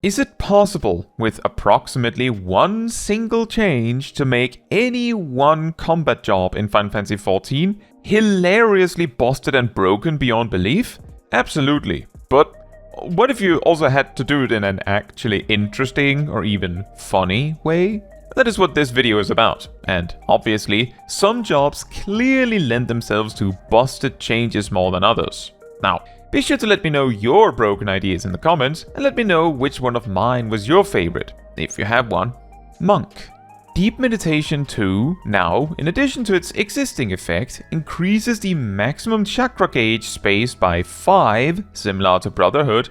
Is it possible, with approximately one single change, to make any one combat job in Final Fantasy XIV hilariously busted and broken beyond belief? Absolutely. But what if you also had to do it in an actually interesting or even funny way? That is what this video is about, and obviously, some jobs clearly lend themselves to busted changes more than others. Now, be sure to let me know your broken ideas in the comments, and let me know which one of mine was your favorite, if you have one. Monk. Deep Meditation 2, now, in addition to its existing effect, increases the maximum chakra gauge space by 5, similar to Brotherhood,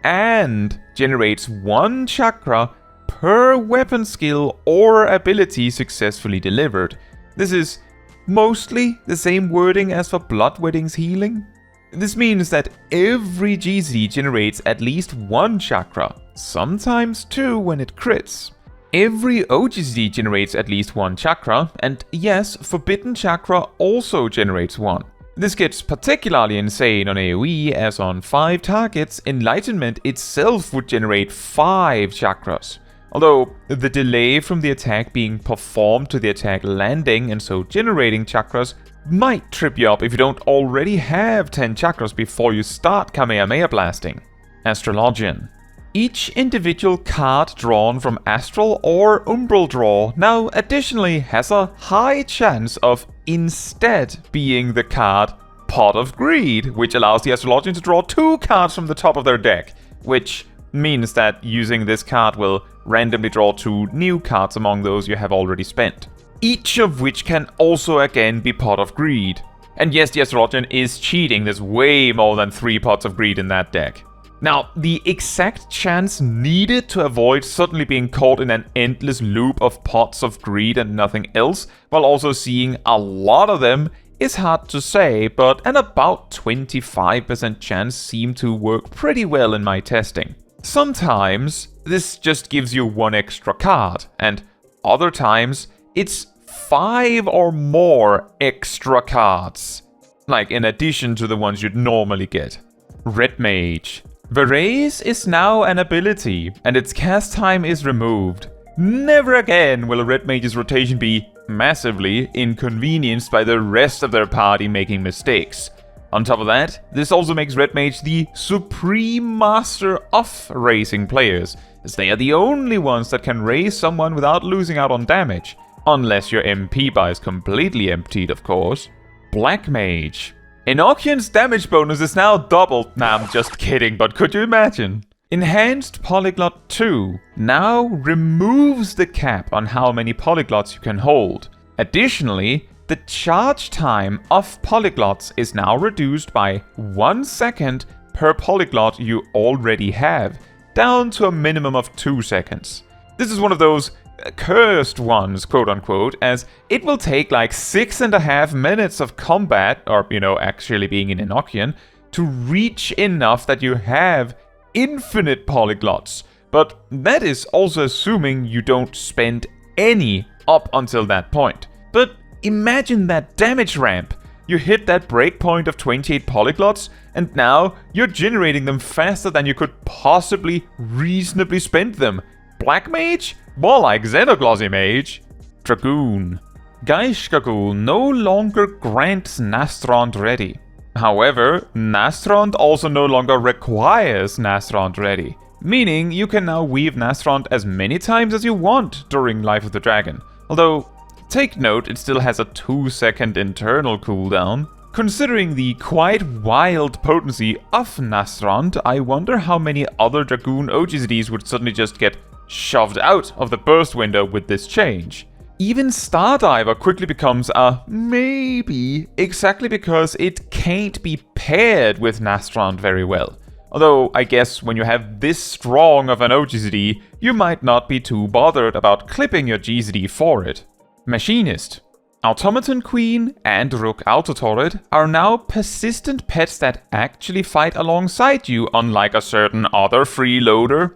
and generates 1 chakra per weapon skill or ability successfully delivered. This is mostly the same wording as for Bloodwhetting's healing. This means that every GZ generates at least 1 chakra, sometimes 2 when it crits. Every OGZ generates at least 1 chakra, and yes, Forbidden Chakra also generates 1. This gets particularly insane on AoE, as on 5 targets, Enlightenment itself would generate 5 chakras. Although, the delay from the attack being performed to the attack landing and so generating chakras might trip you up if you don't already have 10 chakras before you start Kamehameha blasting. Astrologian. Each individual card drawn from Astral or Umbral draw now additionally has a high chance of instead being the card Pot of Greed, which allows the Astrologian to draw 2 cards from the top of their deck, which means that using this card will randomly draw 2 new cards among those you have already spent. Each of which can also again be Pot of Greed. And yes, the Astrologian is cheating, there's way more than 3 Pots of Greed in that deck. Now, the exact chance needed to avoid suddenly being caught in an endless loop of Pots of Greed and nothing else, while also seeing a lot of them, is hard to say, but an about 25% chance seemed to work pretty well in my testing. Sometimes, this just gives you 1 extra card, and other times, it's 5 or more extra cards. Like, in addition to the ones you'd normally get. Red Mage. Verraise is now an ability, and its cast time is removed. Never again will a Red Mage's rotation be massively inconvenienced by the rest of their party making mistakes. On top of that, this also makes Red Mage the supreme master of raising players, as they are the only ones that can raise someone without losing out on damage. Unless your MP bar is completely emptied, of course. Black Mage. Enochian's damage bonus is now doubled. Nah, I'm just kidding, but could you imagine? Enhanced Polyglot 2 now removes the cap on how many polyglots you can hold. Additionally, the charge time of polyglots is now reduced by 1 second per polyglot you already have, down to a minimum of 2 seconds. This is one of those cursed ones, quote unquote, as it will take like 6.5 minutes of combat, or actually being in Enochian, to reach enough that you have infinite polyglots. But that is also assuming you don't spend any up until that point. But imagine that damage ramp. You hit that breakpoint of 28 polyglots, and now you're generating them faster than you could possibly reasonably spend them. Black Mage? More like Xenoglossy Mage. Dragoon. Gaishkagul no longer grants Nastrond Ready. However, Nastrond also no longer requires Nastrond Ready, meaning you can now weave Nastrond as many times as you want during Life of the Dragon. Although, take note, it still has a 2-second internal cooldown. Considering the quite wild potency of Nastrond, I wonder how many other Dragoon OGZDs would suddenly just get shoved out of the burst window with this change. Even Stardiver quickly becomes a maybe, exactly because it can't be paired with Nastrond very well. Although, I guess when you have this strong of an OGZD, you might not be too bothered about clipping your GZD for it. Machinist. Automaton Queen and Rook Autoturret are now persistent pets that actually fight alongside you, unlike a certain other freeloader.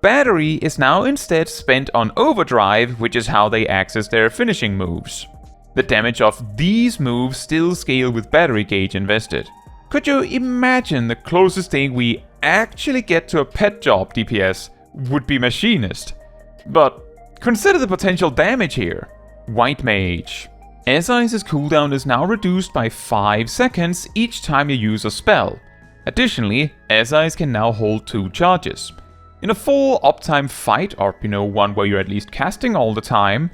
Battery is now instead spent on Overdrive, which is how they access their finishing moves. The damage of these moves still scale with battery gauge invested. Could you imagine the closest thing we actually get to a pet job DPS would be Machinist. But consider the potential damage here. White Mage. Essize's cooldown is now reduced by 5 seconds each time you use a spell. Additionally, Essize can now hold 2 charges. In a full uptime fight, or one where you're at least casting all the time,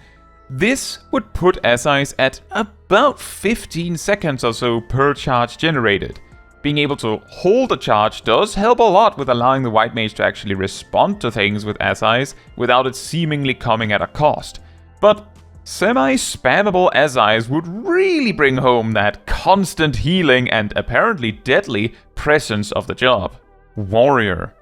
this would put Essize at about 15 seconds or so per charge generated. Being able to hold a charge does help a lot with allowing the White Mage to actually respond to things with Essize without it seemingly coming at a cost. But semi-spammable Essize would really bring home that constant healing and apparently deadly presence of the job. Warrior.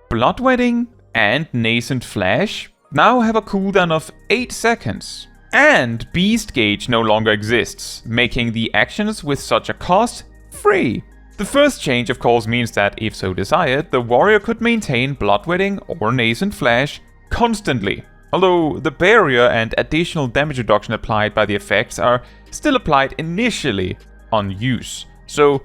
Bloodwhetting and Nascent Flash now have a cooldown of 8 seconds. And Beast Gauge no longer exists, making the actions with such a cost free. The first change of course means that, if so desired, the warrior could maintain Bloodwhetting or Nascent Flash constantly. Although the barrier and additional damage reduction applied by the effects are still applied initially on use. So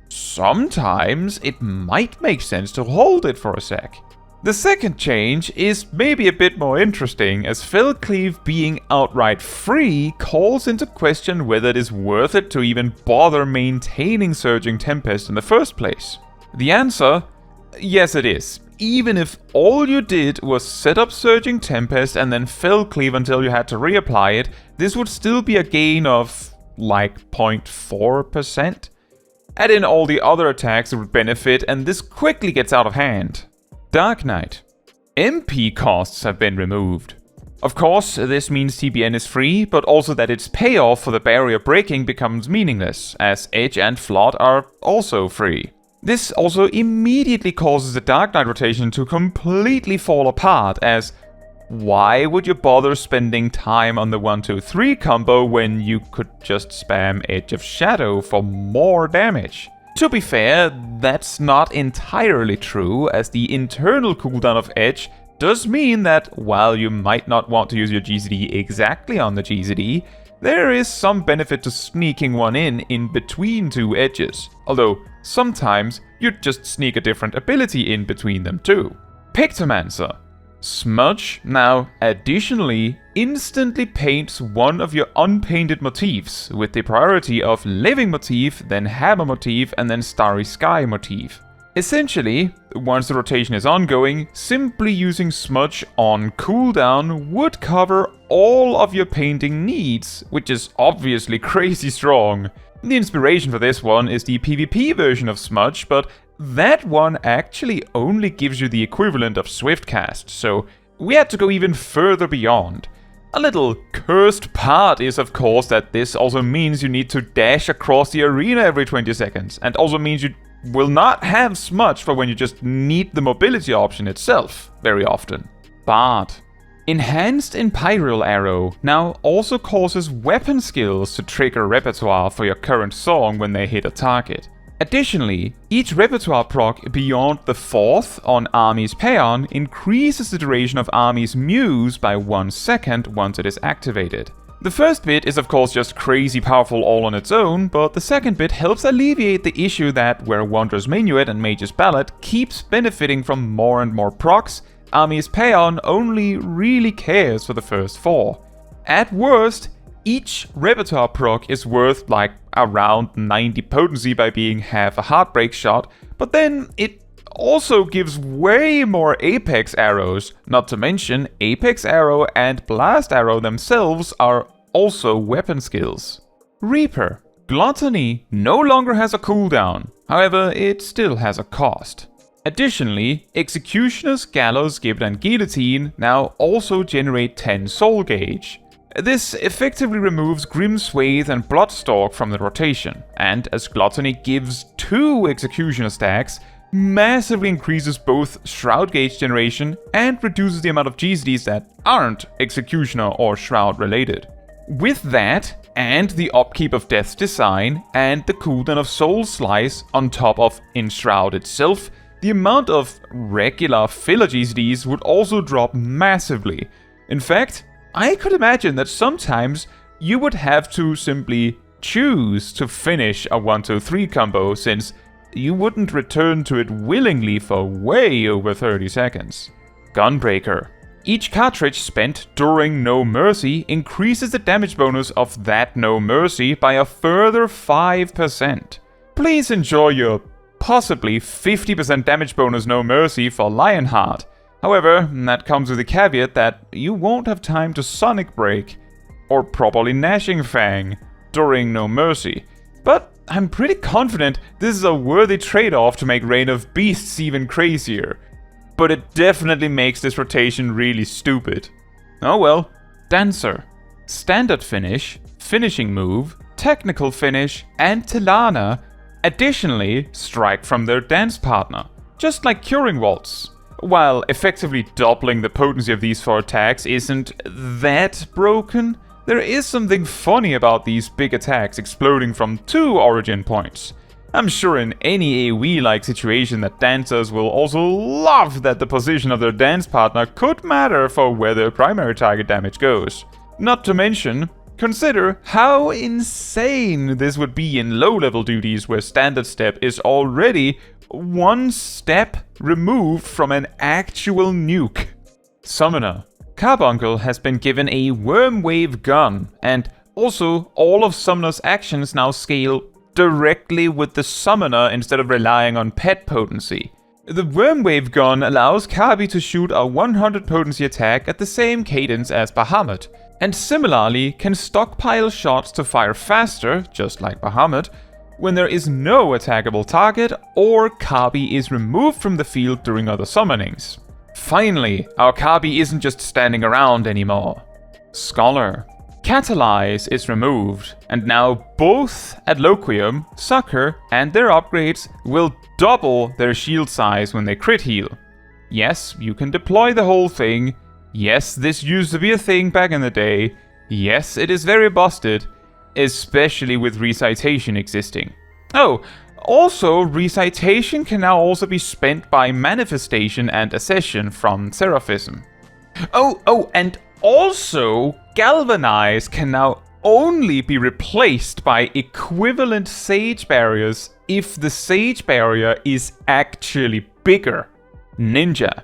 sometimes it might make sense to hold it for a sec. The second change is maybe a bit more interesting, as Fellcleave being outright free calls into question whether it is worth it to even bother maintaining Surging Tempest in the first place. The answer? Yes it is. Even if all you did was set up Surging Tempest and then Fellcleave until you had to reapply it, this would still be a gain of like 0.4%. Add in all the other attacks that would benefit and this quickly gets out of hand. Dark Knight. MP costs have been removed. Of course, this means TBN is free, but also that its payoff for the barrier breaking becomes meaningless, as Edge and Flood are also free. This also immediately causes the Dark Knight rotation to completely fall apart, as why would you bother spending time on the 1-2-3 combo when you could just spam Edge of Shadow for more damage? To be fair, that's not entirely true, as the internal cooldown of Edge does mean that while you might not want to use your GZD exactly on the GZD, there is some benefit to sneaking one in between 2 edges, although sometimes you'd just sneak a different ability in between them too. Pictomancer. Smudge now additionally instantly paints one of your unpainted motifs, with the priority of Living motif, then Hammer motif, and then Starry Sky motif. Essentially, once the rotation is ongoing, simply using Smudge on cooldown would cover all of your painting needs, which is obviously crazy strong. The inspiration for this one is the PvP version of Smudge, but that one actually only gives you the equivalent of Swift Cast, so we had to go even further beyond. A little cursed part is of course that this also means you need to dash across the arena every 20 seconds, and also means you will not have Smudge for when you just need the mobility option itself very often. Bard. Enhanced Empyreal Arrow now also causes weapon skills to trigger repertoire for your current song when they hit a target. Additionally, each repertoire proc beyond the 4th on Army's Paeon increases the duration of Army's Muse by 1 second once it is activated. The first bit is of course just crazy powerful all on its own, but the second bit helps alleviate the issue that where Wanderer's Minuet and Mage's Ballad keeps benefiting from more and more procs, Army's Paeon only really cares for the first 4. At worst, each repertoire proc is worth like around 90 potency by being half a Heartbreak shot, but then it also gives way more Apex arrows, not to mention Apex Arrow and Blast Arrow themselves are also weapon skills. Reaper. Gluttony no longer has a cooldown, however it still has a cost. Additionally, Executioner's Gallows, Gibbet and Guillotine now also generate 10 soul gauge. This effectively removes Grim Swathe and Bloodstalk from the rotation, and as Gluttony gives 2 Executioner stacks, massively increases both Shroud gauge generation and reduces the amount of GZDs that aren't Executioner or Shroud related. With that, and the upkeep of Death's Design, and the cooldown of Soul Slice on top of Enshroud itself, the amount of regular filler GZDs would also drop massively. In fact, I could imagine that sometimes you would have to simply choose to finish a 1-2-3 combo, since you wouldn't return to it willingly for way over 30 seconds. Gunbreaker. Each cartridge spent during No Mercy increases the damage bonus of that No Mercy by a further 5%. Please enjoy your possibly 50% damage bonus No Mercy for Lionheart. However, that comes with the caveat that you won't have time to Sonic Break or properly Gnashing Fang during No Mercy. But I'm pretty confident this is a worthy trade-off to make Reign of Beasts even crazier. But it definitely makes this rotation really stupid. Oh well. Dancer. Standard finish, finishing move, technical finish, and Tilana additionally strike from their dance partner, just like Curing Waltz. While effectively doubling the potency of these 4 attacks isn't that broken, there is something funny about these big attacks exploding from 2 origin points. I'm sure in any AoE-like situation that dancers will also love that the position of their dance partner could matter for where their primary target damage goes. Not to mention, consider how insane this would be in low-level duties where standard step is already 1 step removed from an actual nuke. Summoner. Carbuncle has been given a Wormwave gun, and also all of Summoner's actions now scale directly with the Summoner instead of relying on pet potency. The Wormwave gun allows Carbie to shoot a 100 potency attack at the same cadence as Bahamut, and similarly can stockpile shots to fire faster, just like Bahamut, when there is no attackable target or Carbie is removed from the field during other summonings. Finally, our Carbie isn't just standing around anymore. Scholar. Catalyze is removed, and now both Adloquium, Succor, and their upgrades will double their shield size when they crit heal. Yes, you can deploy the whole thing. Yes, this used to be a thing back in the day. Yes, it is very busted, especially with Recitation existing. Oh, also, Recitation can now also be spent by Manifestation and Accession from Seraphism. Oh, and also, Galvanize can now only be replaced by equivalent Sage Barriers if the Sage Barrier is actually bigger. Ninja.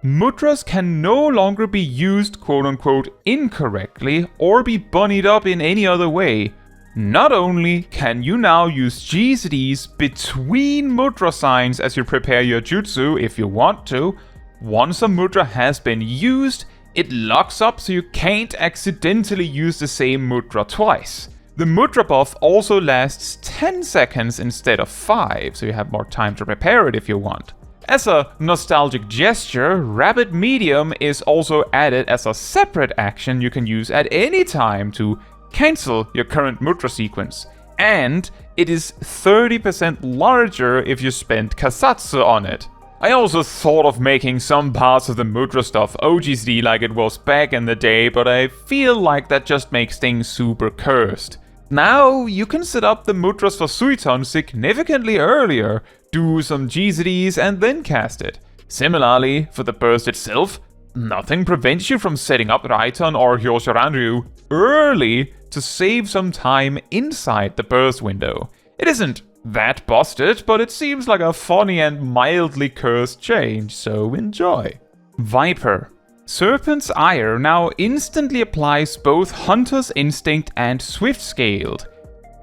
Mudras can no longer be used quote-unquote incorrectly or be bunnied up in any other way. Not only can you now use GZDs between mudra signs as you prepare your jutsu if you want to, once a mudra has been used, it locks up so you can't accidentally use the same mudra twice. The mudra buff also lasts 10 seconds instead of 5, so you have more time to prepare it if you want. As a nostalgic gesture, Rapid Medium is also added as a separate action you can use at any time to cancel your current mudra sequence. And it is 30% larger if you spend Kasatsu on it. I also thought of making some parts of the mudra stuff OGSD like it was back in the day, but I feel like that just makes things super cursed. Now you can set up the mudras for Suiton significantly earlier, do some GZDs and then cast it. Similarly, for the burst itself, nothing prevents you from setting up Raiton or Hyoshiranryu early to save some time inside the burst window. It isn't that busted, but it seems like a funny and mildly cursed change, so enjoy. Viper. Serpent's Ire now instantly applies both Hunter's Instinct and Swift Scaled,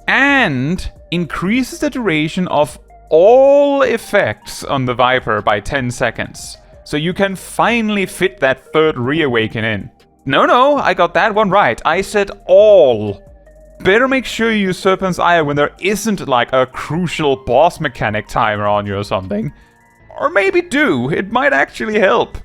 and increases the duration of all effects on the Viper by 10 seconds. So you can finally fit that third reawaken in. No, I got that one right. I said all. Better make sure you use Serpent's Ire when there isn't like a crucial boss mechanic timer on you or something. Or maybe do, it might actually help.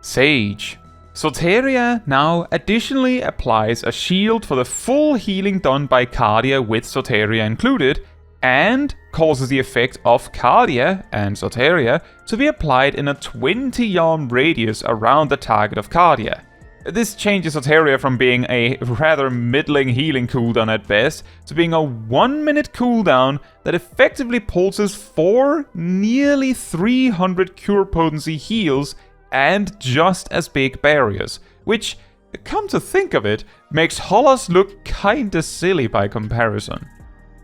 Sage. Soteria now additionally applies a shield for the full healing done by Cardia with Soteria included, and causes the effect of Cardia and Soteria to be applied in a 20-yard radius around the target of Cardia. This changes Soteria from being a rather middling healing cooldown at best to being a 1-minute cooldown that effectively pulses 4 nearly 300 cure potency heals and just as big barriers, which, come to think of it, makes Hollas look kinda silly by comparison.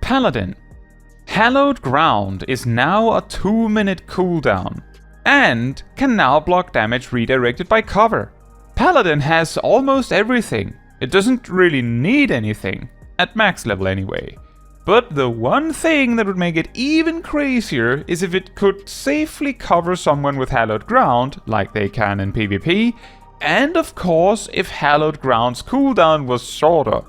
Paladin. Hallowed Ground is now a 2-minute cooldown, and can now block damage redirected by cover. Paladin has almost everything. It doesn't really need anything, at max level anyway. But the one thing that would make it even crazier is if it could safely cover someone with Hallowed Ground, like they can in PvP, and of course if Hallowed Ground's cooldown was shorter.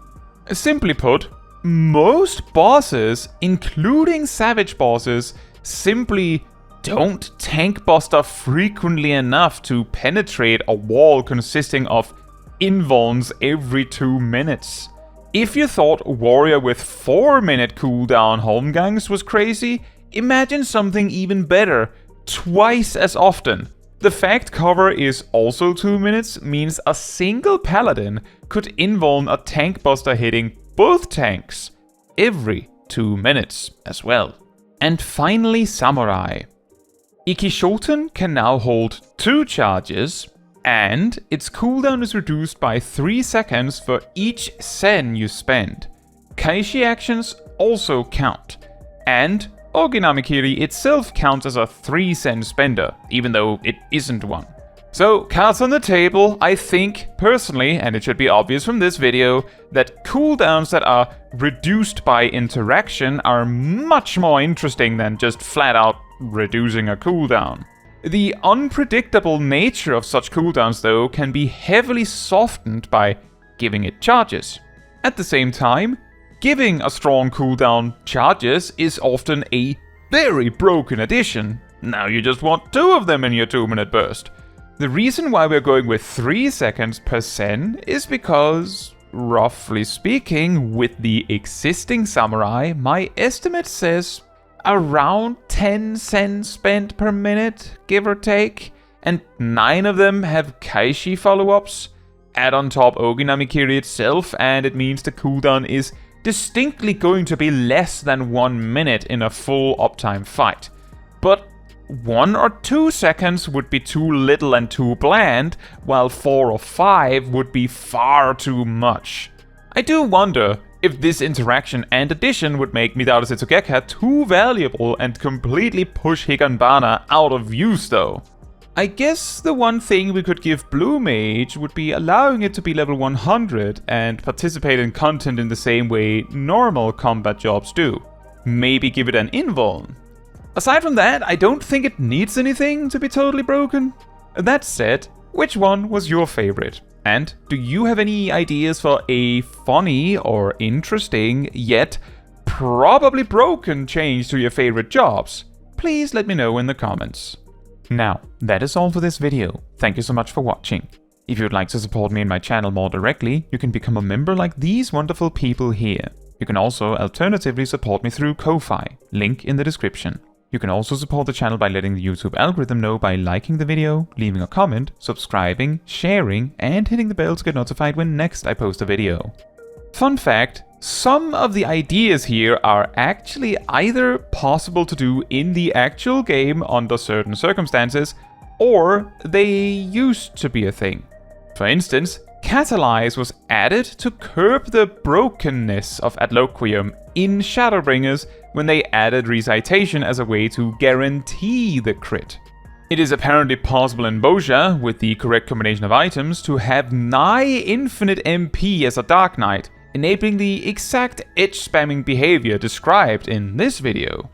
Simply put, most bosses, including savage bosses, simply don't tank buster frequently enough to penetrate a wall consisting of invulns every 2 minutes. If you thought warrior with 4-minute cooldown Holmgangs was crazy, imagine something even better, twice as often. The fact cover is also 2 minutes means a single paladin could invuln a tank buster hitting both tanks every 2 minutes as well. And finally Samurai. Ikishoten can now hold 2 charges, and its cooldown is reduced by 3 seconds for each sen you spend. Kaishi actions also count, and Ogi Namispammy itself counts as a 3 sen spender, even though it isn't one. So, cards on the table, I think, personally, and it should be obvious from this video, that cooldowns that are reduced by interaction are much more interesting than just flat out reducing a cooldown. The unpredictable nature of such cooldowns, though, can be heavily softened by giving it charges. At the same time, giving a strong cooldown charges is often a very broken addition. Now you just want 2 of them in your 2-minute burst. The reason why we're going with 3 seconds per sen is because, roughly speaking, with the existing Samurai, my estimate says around 10 sen spent per minute, give or take, and 9 of them have Kaishi follow-ups. Add on top Ogi Namispammy itself, and it means the cooldown is distinctly going to be less than 1 minute in a full uptime fight. But 1 or 2 seconds would be too little and too bland, while 4 or 5 would be far too much. I do wonder if this interaction and addition would make Midara Setsugekka too valuable and completely push Higanbana out of use though. I guess the one thing we could give Blue Mage would be allowing it to be level 100 and participate in content in the same way normal combat jobs do. Maybe give it an invuln. Aside from that, I don't think it needs anything to be totally broken. That said, which one was your favorite? And do you have any ideas for a funny or interesting, yet probably broken change to your favorite jobs? Please let me know in the comments. Now, that is all for this video. Thank you so much for watching. If you would like to support me and my channel more directly, you can become a member like these wonderful people here. You can also alternatively support me through Ko-Fi, link in the description. You can also support the channel by letting the YouTube algorithm know by liking the video, leaving a comment, subscribing, sharing, and hitting the bell to get notified when next I post a video. Fun fact, some of the ideas here are actually either possible to do in the actual game under certain circumstances, or they used to be a thing. For instance, Catalyze was added to curb the brokenness of Adloquium in Shadowbringers when they added Recitation as a way to guarantee the crit. It is apparently possible in Boja, with the correct combination of items, to have nigh infinite MP as a Dark Knight, enabling the exact edge spamming behavior described in this video.